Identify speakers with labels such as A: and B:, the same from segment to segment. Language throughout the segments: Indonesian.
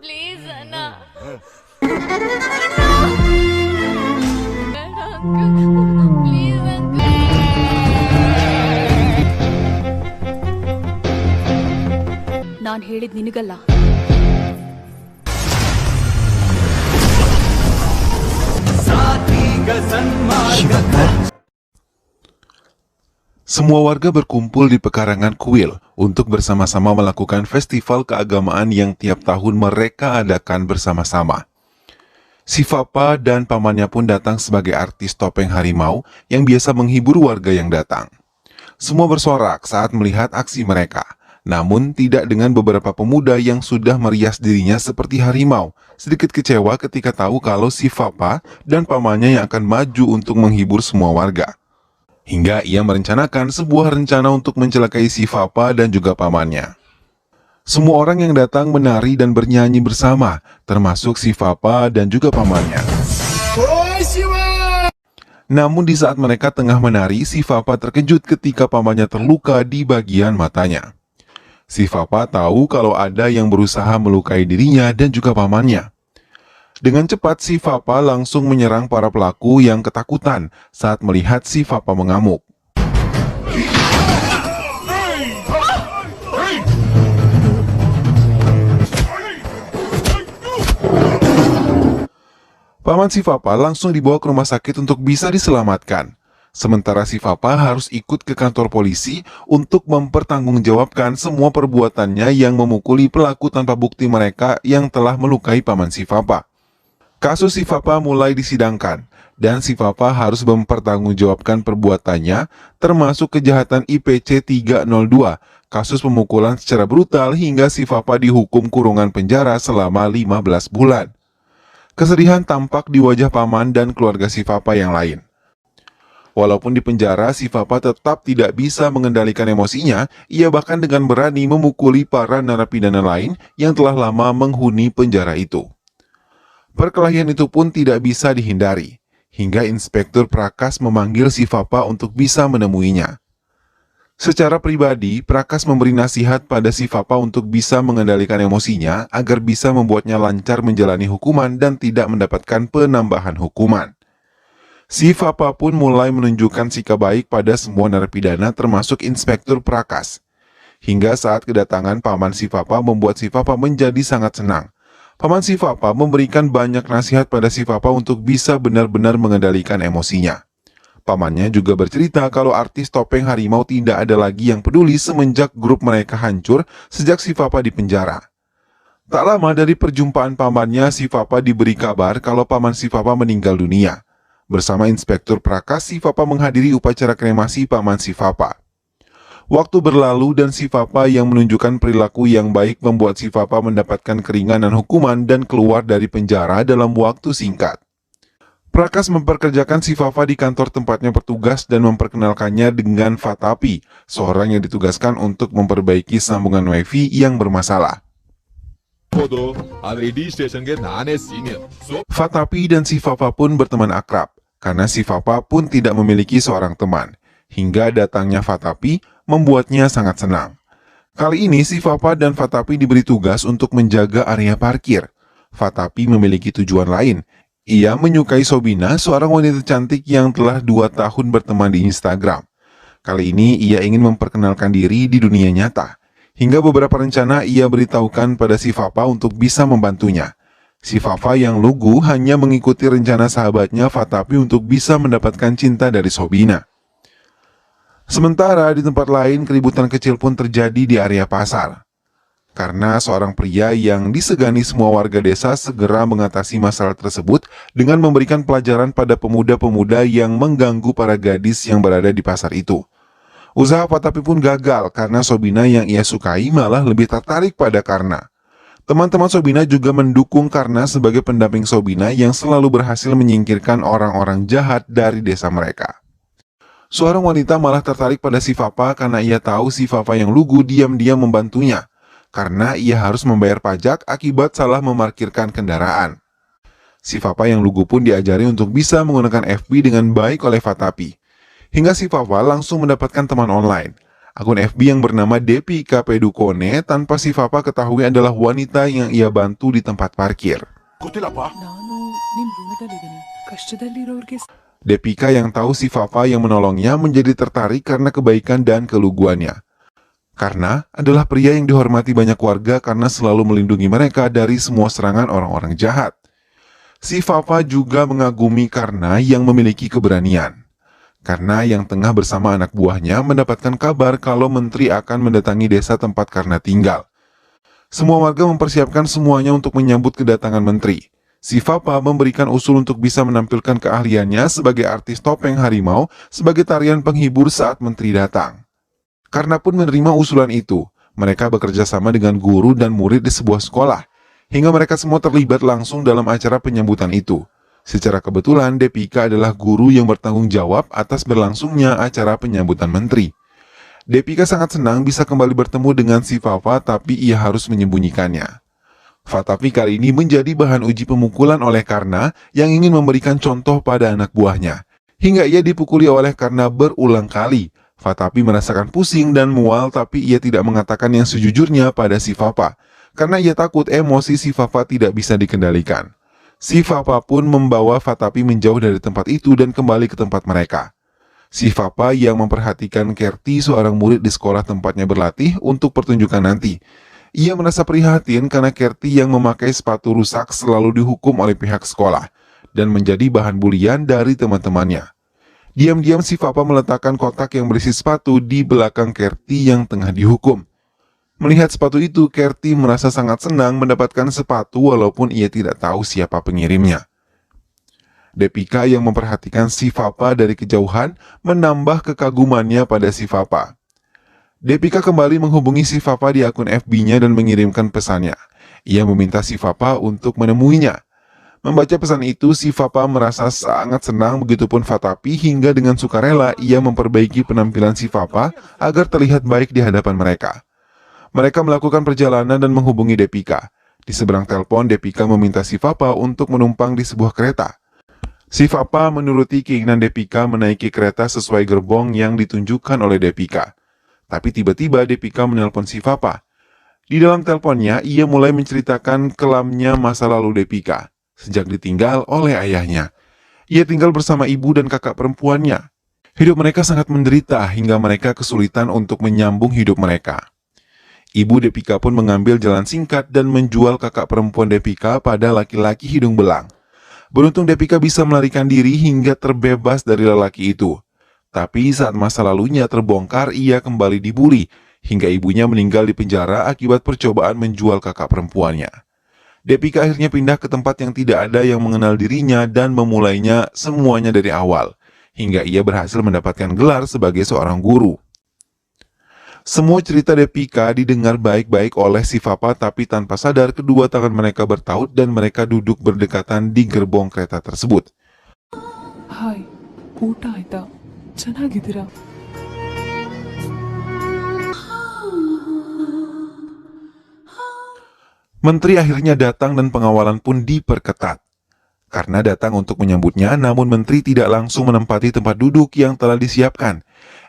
A: ప్లీజ్ అన్న please uncle.
B: ನಾನ್ ಹೇಳಿದ್ ನಿನಗಲ್ಲ.
C: Semua warga berkumpul di pekarangan kuil untuk bersama-sama melakukan festival keagamaan yang tiap tahun mereka adakan bersama-sama. Si Fapa dan pamannya pun datang sebagai artis topeng harimau yang biasa menghibur warga yang datang. Semua bersorak saat melihat aksi mereka, namun tidak dengan beberapa pemuda yang sudah merias dirinya seperti harimau, sedikit kecewa ketika tahu kalau si Fapa dan pamannya yang akan maju untuk menghibur semua warga. Hingga ia merencanakan sebuah rencana untuk mencelakai si Fapa dan juga pamannya. Semua orang yang datang menari dan bernyanyi bersama, termasuk si Fapa dan juga pamannya. Namun di saat mereka tengah menari, si Fapa terkejut ketika pamannya terluka di bagian matanya. Si Fapa tahu kalau ada yang berusaha melukai dirinya dan juga pamannya. Dengan cepat si Fapa langsung menyerang para pelaku yang ketakutan saat melihat si Fapa mengamuk. Paman si Fapa langsung dibawa ke rumah sakit untuk bisa diselamatkan. Sementara si Fapa harus ikut ke kantor polisi untuk mempertanggungjawabkan semua perbuatannya yang memukuli pelaku tanpa bukti mereka yang telah melukai paman si Fapa. Kasus si Fapa mulai disidangkan, dan si Fapa harus mempertanggungjawabkan perbuatannya, termasuk kejahatan IPC 302, kasus pemukulan secara brutal hingga si Fapa dihukum kurungan penjara selama 15 bulan. Kesedihan tampak di wajah paman dan keluarga si Fapa yang lain. Walaupun di penjara, si Fapa tetap tidak bisa mengendalikan emosinya, ia bahkan dengan berani memukuli para narapidana lain yang telah lama menghuni penjara itu. Perkelahian itu pun tidak bisa dihindari, hingga Inspektur Prakas memanggil si Fapa untuk bisa menemuinya. Secara pribadi, Prakas memberi nasihat pada si Fapa untuk bisa mengendalikan emosinya agar bisa membuatnya lancar menjalani hukuman dan tidak mendapatkan penambahan hukuman. Si Fapa pun mulai menunjukkan sikap baik pada semua narapidana termasuk Inspektur Prakas. Hingga saat kedatangan paman si Fapa membuat si Fapa menjadi sangat senang. Paman si Fapa memberikan banyak nasihat pada si Fapa untuk bisa benar-benar mengendalikan emosinya. Pamannya juga bercerita kalau artis topeng harimau tidak ada lagi yang peduli semenjak grup mereka hancur sejak si Fapa di penjara. Tak lama dari perjumpaan pamannya, si Fapa diberi kabar kalau paman si Fapa meninggal dunia. Bersama Inspektur Prakas, si Fapa menghadiri upacara kremasi paman si Fapa. Waktu berlalu dan si Fapa yang menunjukkan perilaku yang baik membuat si Fapa mendapatkan keringanan hukuman dan keluar dari penjara dalam waktu singkat. Prakas memperkerjakan si Fapa di kantor tempatnya bertugas dan memperkenalkannya dengan Fatapi, seorang yang ditugaskan untuk memperbaiki sambungan wifi yang bermasalah. Fatapi dan si Fapa pun berteman akrab, karena si Fapa pun tidak memiliki seorang teman. Hingga datangnya Fatapi membuatnya sangat senang. Kali ini si Fapa dan Fatapi diberi tugas untuk menjaga area parkir. Fatapi memiliki tujuan lain. Ia menyukai Sobina, seorang wanita cantik yang telah 2 tahun berteman di Instagram. Kali ini ia ingin memperkenalkan diri di dunia nyata. Hingga beberapa rencana ia beritahukan pada si Fapa untuk bisa membantunya. Si Fapa yang lugu hanya mengikuti rencana sahabatnya Fatapi untuk bisa mendapatkan cinta dari Sobina. Sementara di tempat lain, keributan kecil pun terjadi di area pasar. Karena seorang pria yang disegani semua warga desa segera mengatasi masalah tersebut dengan memberikan pelajaran pada pemuda-pemuda yang mengganggu para gadis yang berada di pasar itu. Usaha Fatapi pun gagal karena Sobina yang ia sukai malah lebih tertarik pada Karna. Teman-teman Sobina juga mendukung Karna sebagai pendamping Sobina yang selalu berhasil menyingkirkan orang-orang jahat dari desa mereka. Seorang wanita malah tertarik pada si Fapa karena ia tahu si Fapa yang lugu diam-diam membantunya, karena ia harus membayar pajak akibat salah memarkirkan kendaraan. Si Fapa yang lugu pun diajari untuk bisa menggunakan FB dengan baik oleh Fatapi. Hingga si Fapa langsung mendapatkan teman online. Akun FB yang bernama Depika Pedukone tanpa si Papa ketahui adalah wanita yang ia bantu di tempat parkir.
D: ನಾನು ನಿಮ್ ಋಣದಲ್ಲಿದ್ದೀನಿ ಕಷ್ಟದಲ್ಲಿರೋರ್ಗೆ
C: Depika yang tahu si Papa yang menolongnya menjadi tertarik karena kebaikan dan keluguannya. Karena adalah pria yang dihormati banyak warga karena selalu melindungi mereka dari semua serangan orang-orang jahat. Si Papa juga mengagumi Karna yang memiliki keberanian. Karena yang tengah bersama anak buahnya mendapatkan kabar kalau menteri akan mendatangi desa tempat Karna tinggal. Semua warga mempersiapkan semuanya untuk menyambut kedatangan menteri. Si Papa memberikan usul untuk bisa menampilkan keahliannya sebagai artis topeng harimau sebagai tarian penghibur saat menteri datang. Karna pun menerima usulan itu. Mereka bekerja sama dengan guru dan murid di sebuah sekolah, hingga mereka semua terlibat langsung dalam acara penyambutan itu. Secara kebetulan, Depika adalah guru yang bertanggung jawab atas berlangsungnya acara penyambutan menteri. Depika sangat senang bisa kembali bertemu dengan si Papa, tapi ia harus menyembunyikannya. Fatapi kali ini menjadi bahan uji pemukulan oleh Karna yang ingin memberikan contoh pada anak buahnya. Hingga ia dipukuli oleh Karna berulang kali. Fatapi merasakan pusing dan mual, tapi ia tidak mengatakan yang sejujurnya pada si Papa, karena ia takut emosi si Papa tidak bisa dikendalikan. Si Papa pun membawa Fatapi menjauh dari tempat itu dan kembali ke tempat mereka. Si Papa yang memperhatikan Kerti, seorang murid di sekolah tempatnya berlatih untuk pertunjukan nanti. Ia merasa prihatin karena Kerti yang memakai sepatu rusak selalu dihukum oleh pihak sekolah dan menjadi bahan bulian dari teman-temannya. Diam-diam si Papa meletakkan kotak yang berisi sepatu di belakang Kerti yang tengah dihukum. Melihat sepatu itu, Kerti merasa sangat senang mendapatkan sepatu walaupun ia tidak tahu siapa pengirimnya. Depika yang memperhatikan si Papa dari kejauhan menambah kekagumannya pada si Papa. Depika kembali menghubungi si Papa di akun FB-nya dan mengirimkan pesannya. Ia meminta si Papa untuk menemuinya. Membaca pesan itu, si Papa merasa sangat senang, begitupun Fatapi, hingga dengan sukarela ia memperbaiki penampilan si Papa agar terlihat baik di hadapan mereka. Mereka melakukan perjalanan dan menghubungi Depika. Di seberang telepon, Depika meminta si Papa untuk menumpang di sebuah kereta. Si Papa menuruti keinginan Depika menaiki kereta sesuai gerbong yang ditunjukkan oleh Depika. Tapi tiba-tiba Depika menelpon si Papa. Di dalam teleponnya, ia mulai menceritakan kelamnya masa lalu Depika sejak ditinggal oleh ayahnya. Ia tinggal bersama ibu dan kakak perempuannya. Hidup mereka sangat menderita hingga mereka kesulitan untuk menyambung hidup mereka. Ibu Depika pun mengambil jalan singkat dan menjual kakak perempuan Depika pada laki-laki hidung belang. Beruntung Depika bisa melarikan diri hingga terbebas dari lelaki itu. Tapi saat masa lalunya terbongkar, ia kembali dibuli hingga ibunya meninggal di penjara akibat percobaan menjual kakak perempuannya. Depika akhirnya pindah ke tempat yang tidak ada yang mengenal dirinya dan memulainya semuanya dari awal, hingga ia berhasil mendapatkan gelar sebagai seorang guru. Semua cerita Depika didengar baik-baik oleh si Papa, tapi tanpa sadar kedua tangan mereka bertaut dan mereka duduk berdekatan di gerbong kereta tersebut.
D: Hi ಊಟ ಆಯ್ತಾ ಚೆನ್ನಾಗಿದ್ದೀರಾ
C: Menteri akhirnya datang dan pengawalan pun diperketat. Karena datang untuk menyambutnya, namun menteri tidak langsung menempati tempat duduk yang telah disiapkan.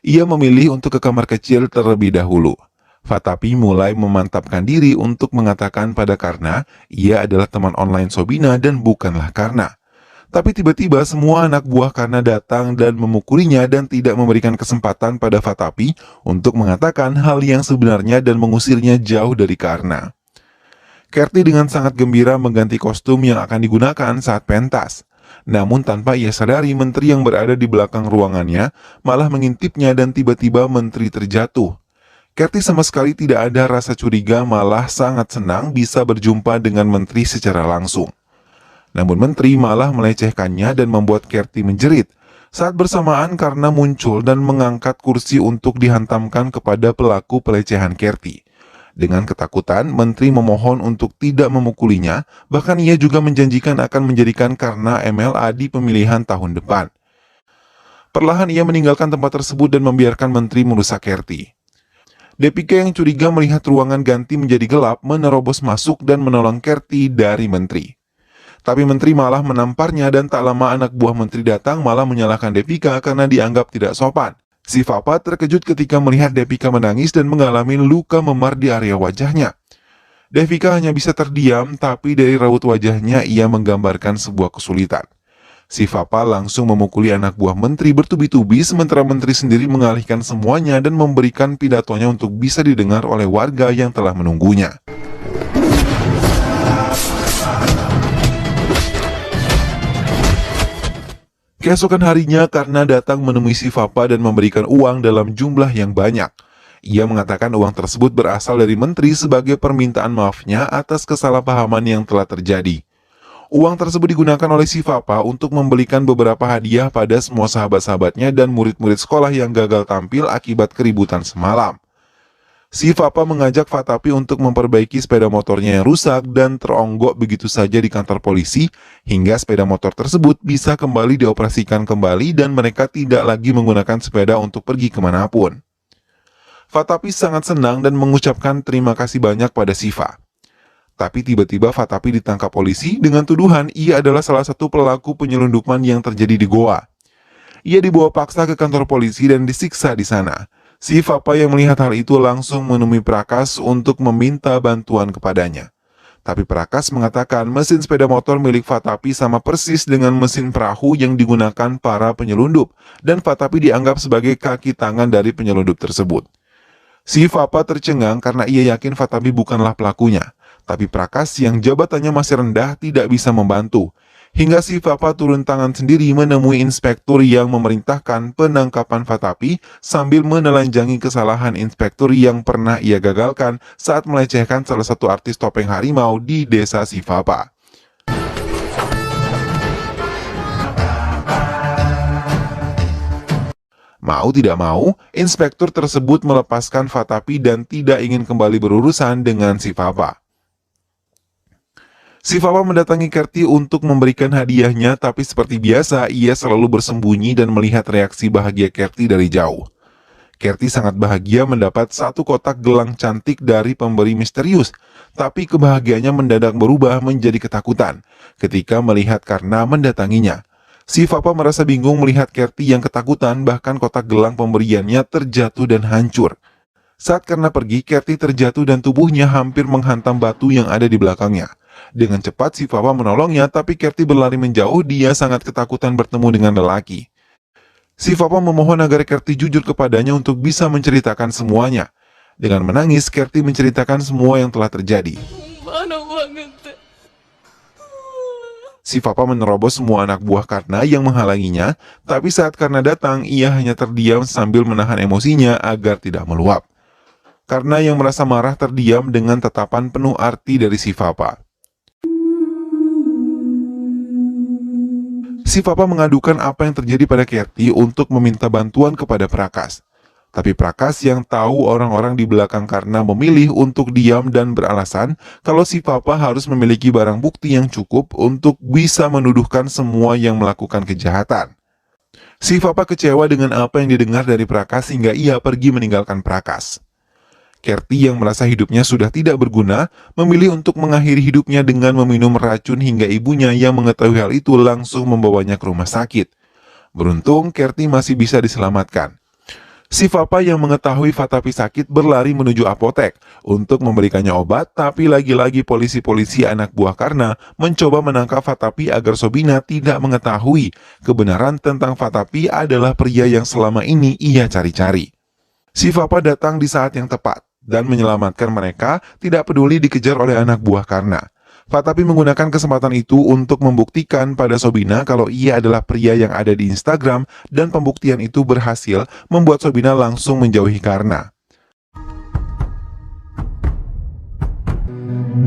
C: Ia memilih untuk ke kamar kecil terlebih dahulu. Fatapi mulai memantapkan diri untuk mengatakan pada Karna, ia adalah teman online Sobina dan bukanlah Karna. Tapi tiba-tiba semua anak buah Karna datang dan memukulinya dan tidak memberikan kesempatan pada Fatapi untuk mengatakan hal yang sebenarnya dan mengusirnya jauh dari Karna. Kerti dengan sangat gembira mengganti kostum yang akan digunakan saat pentas. Namun tanpa ia sadari, menteri yang berada di belakang ruangannya malah mengintipnya dan tiba-tiba menteri terjatuh. Kerti sama sekali tidak ada rasa curiga, malah sangat senang bisa berjumpa dengan menteri secara langsung. Namun menteri malah melecehkannya dan membuat Kerti menjerit. Saat bersamaan Karna muncul dan mengangkat kursi untuk dihantamkan kepada pelaku pelecehan Kerti. Dengan ketakutan, menteri memohon untuk tidak memukulinya, bahkan ia juga menjanjikan akan menjadikan Karna MLA di pemilihan tahun depan. Perlahan ia meninggalkan tempat tersebut dan membiarkan menteri merusak Kerti. Depika yang curiga melihat ruangan ganti menjadi gelap, menerobos masuk dan menolong Kerti dari menteri. Tapi menteri malah menamparnya dan tak lama anak buah menteri datang malah menyalahkan Depika karena dianggap tidak sopan. Si Papa terkejut ketika melihat Devika menangis dan mengalami luka memar di area wajahnya. Devika hanya bisa terdiam, tapi dari raut wajahnya ia menggambarkan sebuah kesulitan. Si Papa langsung memukuli anak buah menteri bertubi-tubi, sementara menteri sendiri mengalihkan semuanya dan memberikan pidatonya untuk bisa didengar oleh warga yang telah menunggunya. Keesokan harinya, Karna datang menemui si Papa dan memberikan uang dalam jumlah yang banyak. Ia mengatakan uang tersebut berasal dari menteri sebagai permintaan maafnya atas kesalahpahaman yang telah terjadi. Uang tersebut digunakan oleh si Papa untuk membelikan beberapa hadiah pada semua sahabat-sahabatnya dan murid-murid sekolah yang gagal tampil akibat keributan semalam. Si Papa mengajak Fatapi untuk memperbaiki sepeda motornya yang rusak dan teronggok begitu saja di kantor polisi, hingga sepeda motor tersebut bisa kembali dioperasikan kembali dan mereka tidak lagi menggunakan sepeda untuk pergi kemanapun. Fatapi sangat senang dan mengucapkan terima kasih banyak pada Siva. Tapi tiba-tiba Fatapi ditangkap polisi dengan tuduhan ia adalah salah satu pelaku penyelundupan yang terjadi di Goa. Ia dibawa paksa ke kantor polisi dan disiksa di sana. Si Papa yang melihat hal itu langsung menemui Prakas untuk meminta bantuan kepadanya. Tapi Prakas mengatakan mesin sepeda motor milik Fatapi sama persis dengan mesin perahu yang digunakan para penyelundup, dan Fatapi dianggap sebagai kaki tangan dari penyelundup tersebut. Si Papa tercengang karena ia yakin Fatapi bukanlah pelakunya. Tapi Prakas yang jabatannya masih rendah tidak bisa membantu. Hingga si Papa turun tangan sendiri menemui inspektur yang memerintahkan penangkapan Fatapi sambil menelanjangi kesalahan inspektur yang pernah ia gagalkan saat melecehkan salah satu artis topeng harimau di desa si Papa. Mau tidak mau, inspektur tersebut melepaskan Fatapi dan tidak ingin kembali berurusan dengan si Papa. Si Papa mendatangi Kerti untuk memberikan hadiahnya, tapi seperti biasa, ia selalu bersembunyi dan melihat reaksi bahagia Kerti dari jauh. Kerti sangat bahagia mendapat satu kotak gelang cantik dari pemberi misterius, tapi kebahagiaannya mendadak berubah menjadi ketakutan ketika melihat Karna mendatanginya. Si Papa merasa bingung melihat Kerti yang ketakutan, bahkan kotak gelang pemberiannya terjatuh dan hancur. Saat Karna pergi, Kerti terjatuh dan tubuhnya hampir menghantam batu yang ada di belakangnya. Dengan cepat si Papa menolongnya, tapi Kerti berlari menjauh. Dia sangat ketakutan bertemu dengan lelaki. Si Papa memohon agar Kerti jujur kepadanya untuk bisa menceritakan semuanya. Dengan menangis, Kerti menceritakan semua yang telah terjadi.
A: Paano banget?
C: Si Papa menerobos semua anak buah Karna yang menghalanginya, tapi saat Karna datang, ia hanya terdiam sambil menahan emosinya agar tidak meluap. Karna yang merasa marah terdiam dengan tatapan penuh arti dari si Papa. Si Papa mengadukan apa yang terjadi pada Kerti untuk meminta bantuan kepada Prakas. Tapi Prakas yang tahu orang-orang di belakang Karna memilih untuk diam dan beralasan kalau si Papa harus memiliki barang bukti yang cukup untuk bisa menuduhkan semua yang melakukan kejahatan. Si Papa kecewa dengan apa yang didengar dari Prakas hingga ia pergi meninggalkan Prakas. Kerti yang merasa hidupnya sudah tidak berguna, memilih untuk mengakhiri hidupnya dengan meminum racun hingga ibunya yang mengetahui hal itu langsung membawanya ke rumah sakit. Beruntung, Kerti masih bisa diselamatkan. Si Papa yang mengetahui Fatapi sakit berlari menuju apotek untuk memberikannya obat, tapi lagi-lagi polisi-polisi anak buah Karna mencoba menangkap Fatapi agar Sobina tidak mengetahui kebenaran tentang Fatapi adalah pria yang selama ini ia cari-cari. Si Papa datang di saat yang tepat dan menyelamatkan mereka, tidak peduli dikejar oleh anak buah Karna. Fatapi menggunakan kesempatan itu untuk membuktikan pada Sobina kalau ia adalah pria yang ada di Instagram, dan pembuktian itu berhasil membuat Sobina langsung menjauhi Karna.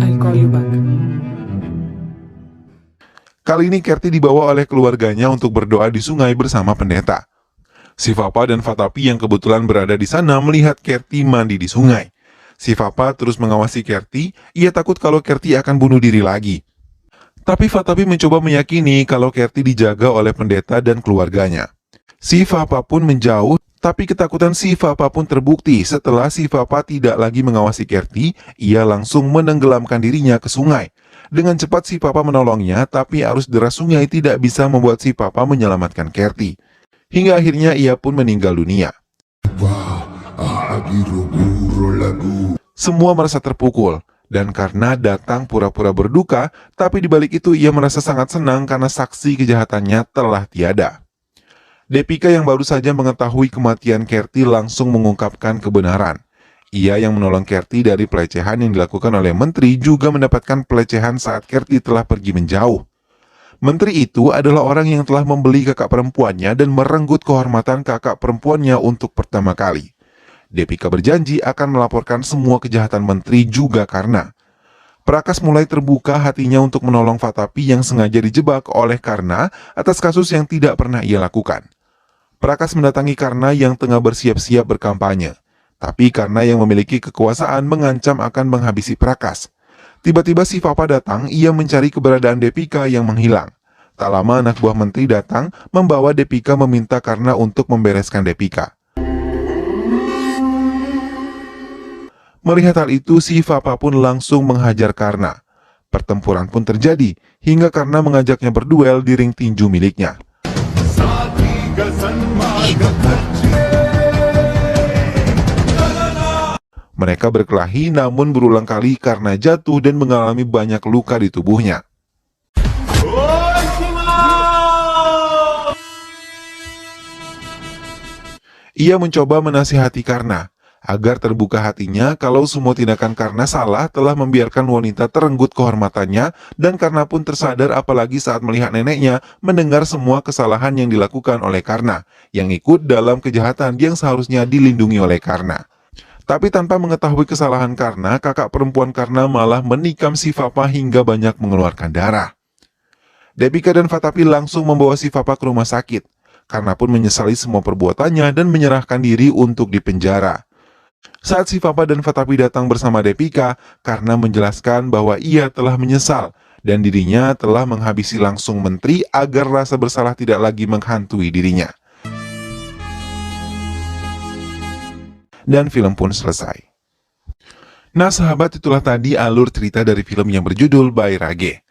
D: I'll call you back.
C: Kali ini Kerti dibawa oleh keluarganya untuk berdoa di sungai bersama pendeta. Si Papa dan Fatapi yang kebetulan berada di sana melihat Kerti mandi di sungai. Si Papa terus mengawasi Kerti, ia takut kalau Kerti akan bunuh diri lagi. Tapi Fatapi mencoba meyakini kalau Kerti dijaga oleh pendeta dan keluarganya. Si Papa pun menjauh, tapi ketakutan si Papa pun terbukti setelah si Papa tidak lagi mengawasi Kerti, ia langsung menenggelamkan dirinya ke sungai. Dengan cepat si Papa menolongnya, tapi arus deras sungai tidak bisa membuat si Papa menyelamatkan Kerti. Hingga akhirnya ia pun meninggal dunia. Semua merasa terpukul, dan karena datang pura-pura berduka, tapi di balik itu ia merasa sangat senang karena saksi kejahatannya telah tiada. Depika yang baru saja mengetahui kematian Kerti langsung mengungkapkan kebenaran. Ia yang menolong Kerti dari pelecehan yang dilakukan oleh menteri juga mendapatkan pelecehan saat Kerti telah pergi menjauh. Menteri itu adalah orang yang telah membeli kakak perempuannya dan merenggut kehormatan kakak perempuannya untuk pertama kali. Depika berjanji akan melaporkan semua kejahatan menteri juga karena Prakas mulai terbuka hatinya untuk menolong Fatapi yang sengaja dijebak oleh Karna atas kasus yang tidak pernah ia lakukan. Prakas mendatangi Karna yang tengah bersiap-siap berkampanye. Tapi Karna yang memiliki kekuasaan mengancam akan menghabisi Prakas. Tiba-tiba si Fapa datang, ia mencari keberadaan Depika yang menghilang. Tak lama anak buah menteri datang, membawa Depika meminta Karna untuk membereskan Depika. Melihat hal itu, si Fapa pun langsung menghajar Karna. Pertempuran pun terjadi, hingga Karna mengajaknya berduel di ring tinju miliknya. Mereka berkelahi namun berulang kali Karna jatuh dan mengalami banyak luka di tubuhnya. Ia mencoba menasihati Karna agar terbuka hatinya kalau semua tindakan Karna salah telah membiarkan wanita terenggut kehormatannya, dan Karna pun tersadar apalagi saat melihat neneknya mendengar semua kesalahan yang dilakukan oleh Karna, yang ikut dalam kejahatan yang seharusnya dilindungi oleh Karna. Tapi tanpa mengetahui kesalahan Karna, kakak perempuan Karna malah menikam si Fapa hingga banyak mengeluarkan darah. Depika dan Fatapi langsung membawa si Fapa ke rumah sakit. Karna pun menyesali semua perbuatannya dan menyerahkan diri untuk dipenjara. Saat si Fapa dan Fatapi datang bersama Depika, Karna menjelaskan bahwa ia telah menyesal dan dirinya telah menghabisi langsung menteri agar rasa bersalah tidak lagi menghantui dirinya. Dan film pun selesai. Nah sahabat, itulah tadi alur cerita dari film yang berjudul Bairage.